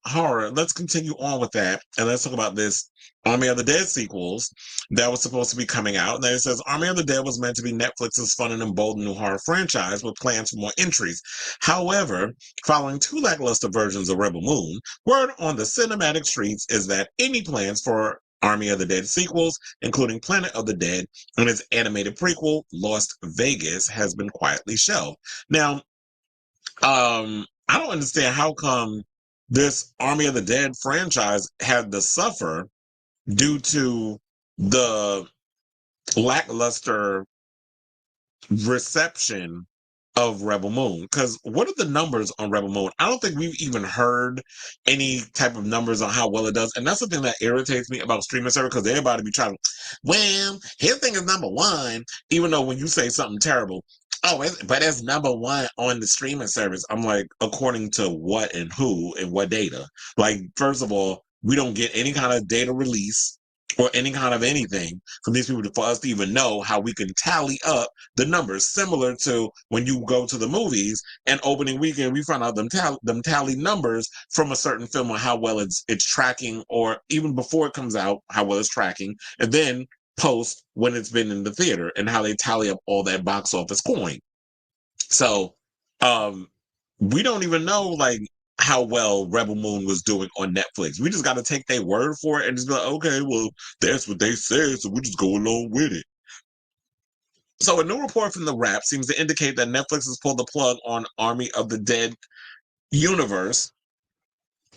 horror, let's continue on with that, and let's talk about this Army of the Dead sequels that was supposed to be coming out. And then it says Army of the Dead was meant to be Netflix's fun and emboldened new horror franchise with plans for more entries. However, following two lackluster versions of Rebel Moon, word on the cinematic streets is that any plans for Army of the Dead sequels, including Planet of the Dead and its animated prequel, Lost Vegas, has been quietly shelved. Now, I don't understand how come this Army of the Dead franchise had to suffer due to the lackluster reception of Rebel Moon. Because what are the numbers on Rebel Moon? I don't think we've even heard any type of numbers on how well it does. And that's the thing that irritates me about streaming service, because everybody be trying to, well, his thing is number one, even though when you say something terrible, oh, but it's number one on the streaming service. I'm like, according to what and who and what data? Like, first of all, we don't get any kind of data release or any kind of anything from these people for us to even know how we can tally up the numbers. Similar to when you go to the movies and opening weekend, we find out them tally numbers from a certain film on how well it's tracking, or even before it comes out, how well it's tracking, and then post when it's been in the theater and how they tally up all that box office coin. So we don't even know like how well Rebel Moon was doing on Netflix. We just got to take their word for it and just be like, okay, well, that's what they said, so we just go along with it. So a new report from The Wrap seems to indicate that Netflix has pulled the plug on Army of the Dead universe,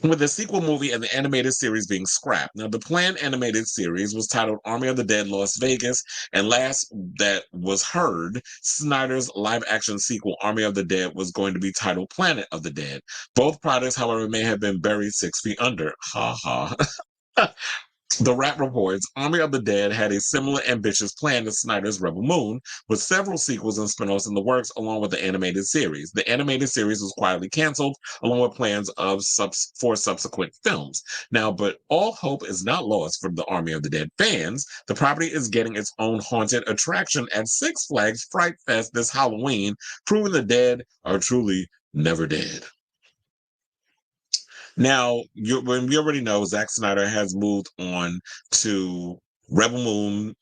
with the sequel movie and the animated series being scrapped. Now, the planned animated series was titled Army of the Dead Las Vegas, and last that was heard, Snyder's live-action sequel, Army of the Dead, was going to be titled Planet of the Dead. Both projects, however, may have been buried 6 feet under. Ha ha. The Wrap reports Army of the Dead had a similar ambitious plan to Snyder's Rebel Moon, with several sequels and spin-offs in the works, along with the animated series. The animated series was quietly canceled, along with plans for subsequent films. Now, but all hope is not lost for the Army of the Dead fans. The property is getting its own haunted attraction at Six Flags Fright Fest this Halloween, proving the dead are truly never dead. Now, when we already know Zack Snyder has moved on to Rebel Moon,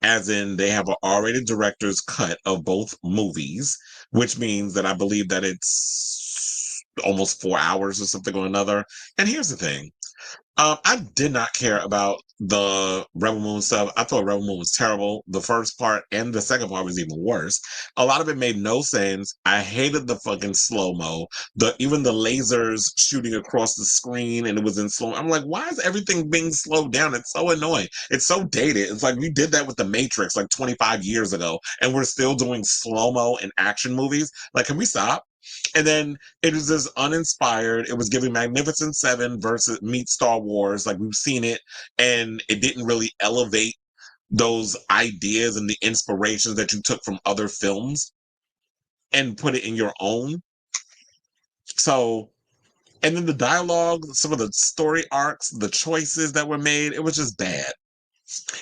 as in they have an R-rated director's cut of both movies, which means that I believe that it's almost 4 hours or something or another. And here's the thing. I did not care about the Rebel Moon stuff. I thought Rebel Moon was terrible. The first part and the second part was even worse. A lot of it made no sense. I hated the fucking slow-mo. Even the lasers shooting across the screen and it was in slow. I'm like, why is everything being slowed down? It's so annoying. It's so dated. It's like we did that with The Matrix like 25 years ago, and we're still doing slow-mo in action movies. Like, can we stop? And then it was just uninspired. It was giving Magnificent Seven versus meet Star Wars. Like we've seen it, and it didn't really elevate those ideas and the inspirations that you took from other films and put it in your own. So, and then the dialogue, some of the story arcs, the choices that were made, it was just bad.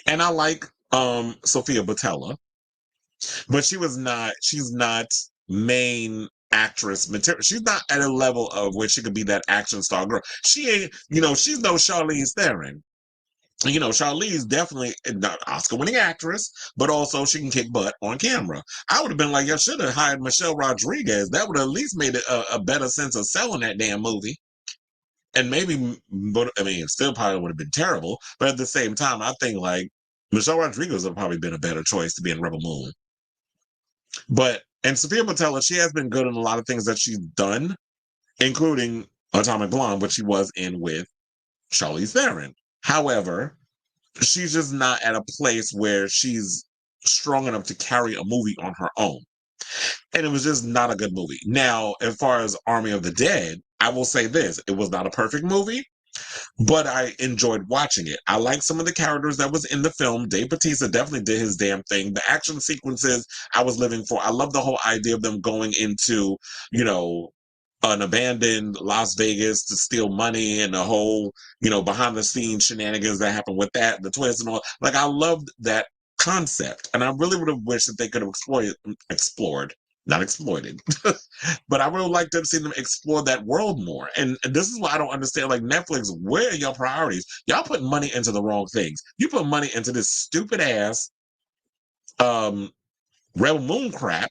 And I like Sophia Botella, but she's not main actress material. She's not at a level of where she could be that action star girl. She ain't, she's no Charlize Theron. Charlize definitely not Oscar-winning actress, but also she can kick butt on camera. I would have been like, you should have hired Michelle Rodriguez. That would have at least made it a better sense of selling that damn movie. And maybe, but I mean, it still probably would have been terrible. But at the same time, I think like Michelle Rodriguez would have probably been a better choice to be in Rebel Moon. And Sophia Botella, she has been good in a lot of things that she's done, including Atomic Blonde, which she was in with Charlize Theron. However, she's just not at a place where she's strong enough to carry a movie on her own. And it was just not a good movie. Now, as far as Army of the Dead, I will say this. It was not a perfect movie, but I enjoyed watching it. I like some of the characters that was in the film. Dave Bautista definitely did his damn thing. The action sequences I was living for. I love the whole idea of them going into, an abandoned Las Vegas to steal money and the whole, behind the scenes shenanigans that happened with that, the twist and all. Like, I loved that concept. And I really would have wished that they could have explored not exploited. But I would like to see them explore that world more. And this is why I don't understand. Like Netflix, where are your priorities? Y'all put money into the wrong things. You put money into this stupid ass um Rebel Moon crap,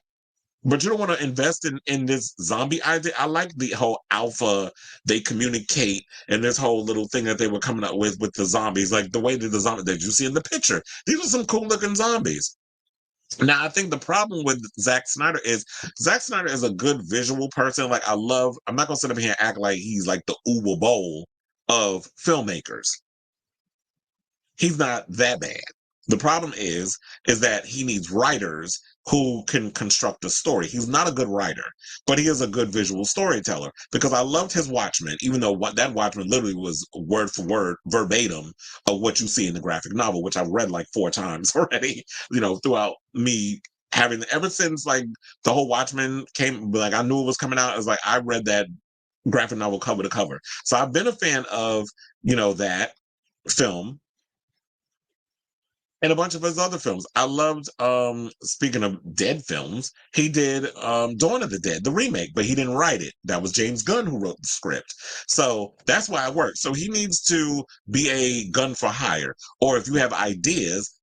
but you don't want to invest in this zombie idea. I like the whole alpha, they communicate, and this whole little thing that they were coming up with the zombies, like the way that the zombies that you see in the picture. These are some cool looking zombies. Now, I think the problem with Zack Snyder is a good visual person. Like, I'm not going to sit up here and act like he's like the Uber Bowl of filmmakers. He's not that bad. The problem is that he needs writers who can construct a story. He's not a good writer, but he is a good visual storyteller. Because I loved his Watchmen, even though that Watchmen literally was word for word, verbatim of what you see in the graphic novel, which I've read like 4 times already. Throughout me having ever since like the whole Watchmen came, like I knew it was coming out. It was like I read that graphic novel cover to cover. So I've been a fan of that film and a bunch of his other films. I loved, speaking of dead films, he did Dawn of the Dead, the remake, but he didn't write it. That was James Gunn who wrote the script. So that's why it works. So he needs to be a gun for hire. Or if you have ideas,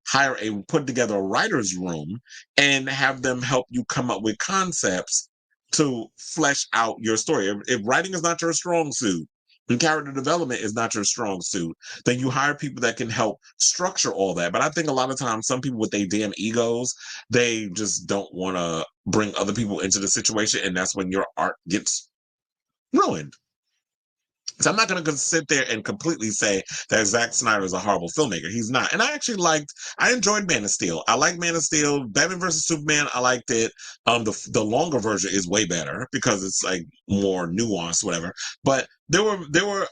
put together a writer's room and have them help you come up with concepts to flesh out your story. If writing is not your strong suit, and character development is not your strong suit, then you hire people that can help structure all that. But I think a lot of times some people with their damn egos, they just don't want to bring other people into the situation, and that's when your art gets ruined. So I'm not going to sit there and completely say that Zack Snyder is a horrible filmmaker. He's not. And I enjoyed Man of Steel. I like Man of Steel. Batman versus Superman, I liked it. The longer version is way better because it's like more nuanced, whatever. But there were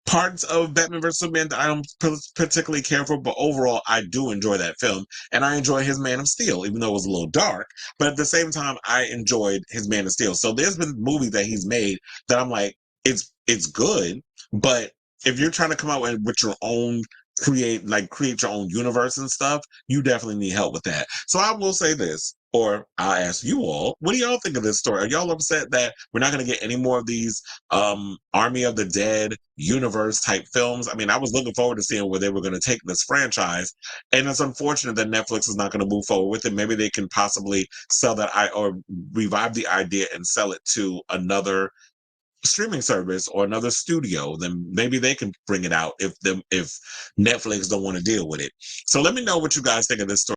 parts of Batman vs Superman that I don't particularly care for, but overall I do enjoy that film, and I enjoy his Man of Steel, even though it was a little dark. But at the same time, I enjoyed his Man of Steel. So there's been movies that he's made that I'm like, it's good, but if you're trying to come out with your own create your own universe and stuff, you definitely need help with that. So I will say this, or I'll ask you all, what do y'all think of this story? Are y'all upset that we're not going to get any more of these Army of the Dead universe type films? I mean, I was looking forward to seeing where they were going to take this franchise, and it's unfortunate that Netflix is not going to move forward with it. Maybe they can possibly sell or revive the idea and sell it to another streaming service or another studio. Then maybe they can bring it out if Netflix don't want to deal with it. So let me know what you guys think of this story.